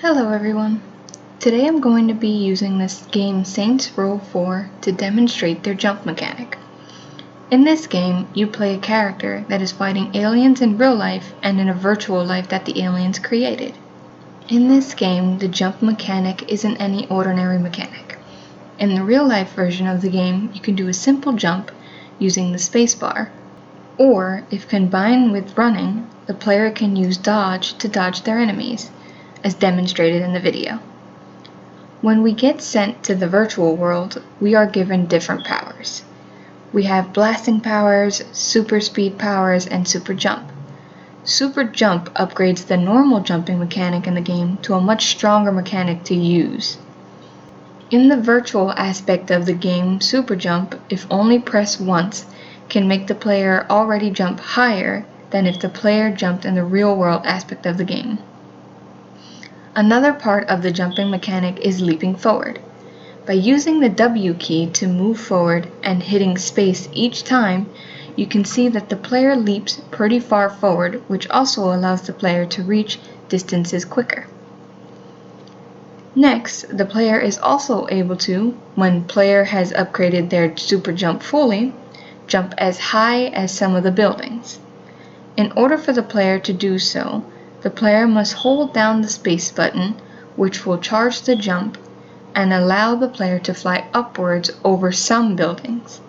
Hello everyone. Today I'm going to be using this game Saints Row 4 to demonstrate their jump mechanic. In this game, you play a character that is fighting aliens in real life and in a virtual life that the aliens created. In this game, the jump mechanic isn't any ordinary mechanic. In the real life version of the game, you can do a simple jump using the spacebar, or if combined with running, the player can use dodge to dodge their enemies, as demonstrated in the video. When we get sent to the virtual world, we are given different powers. We have blasting powers, super speed powers, and super jump. Super jump upgrades the normal jumping mechanic in the game to a much stronger mechanic to use. In the virtual aspect of the game, super jump, if only pressed once, can make the player already jump higher than if the player jumped in the real world aspect of the game. Another part of the jumping mechanic is leaping forward. By using the W key to move forward and hitting space each time, you can see that the player leaps pretty far forward, which also allows the player to reach distances quicker. Next, the player is also able to, when player has upgraded their super jump fully, jump as high as some of the buildings. In order for the player to do so, the player must hold down the space button, which will charge the jump and allow the player to fly upwards over some buildings.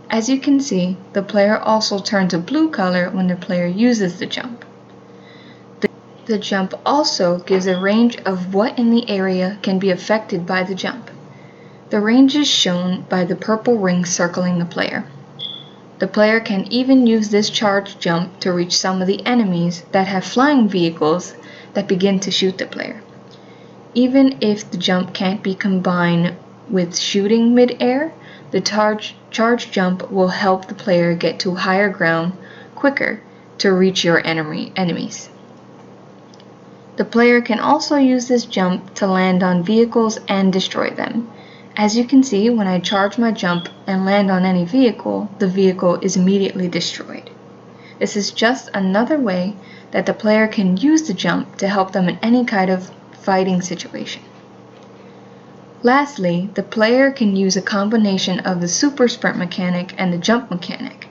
As you can see, the player also turns a blue color when the player uses the jump. The jump also gives a range of what in the area can be affected by the jump. The range is shown by the purple ring circling the player. The player can even use this charged jump to reach some of the enemies that have flying vehicles that begin to shoot the player. Even if the jump can't be combined with shooting mid-air, the charged jump will help the player get to higher ground quicker to reach your enemies. The player can also use this jump to land on vehicles and destroy them. As you can see, when I charge my jump and land on any vehicle, the vehicle is immediately destroyed. This is just another way that the player can use the jump to help them in any kind of fighting situation. Lastly, the player can use a combination of the super sprint mechanic and the jump mechanic.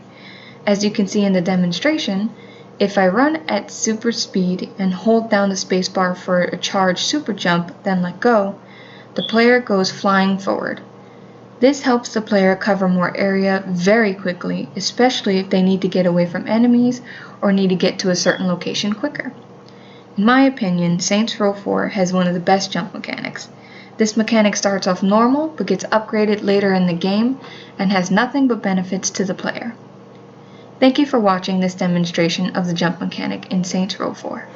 As you can see in the demonstration, if I run at super speed and hold down the spacebar for a charged super jump, then let go, the player goes flying forward. This helps the player cover more area very quickly, especially if they need to get away from enemies or need to get to a certain location quicker. In my opinion, Saints Row 4 has one of the best jump mechanics. This mechanic starts off normal but gets upgraded later in the game and has nothing but benefits to the player. Thank you for watching this demonstration of the jump mechanic in Saints Row 4.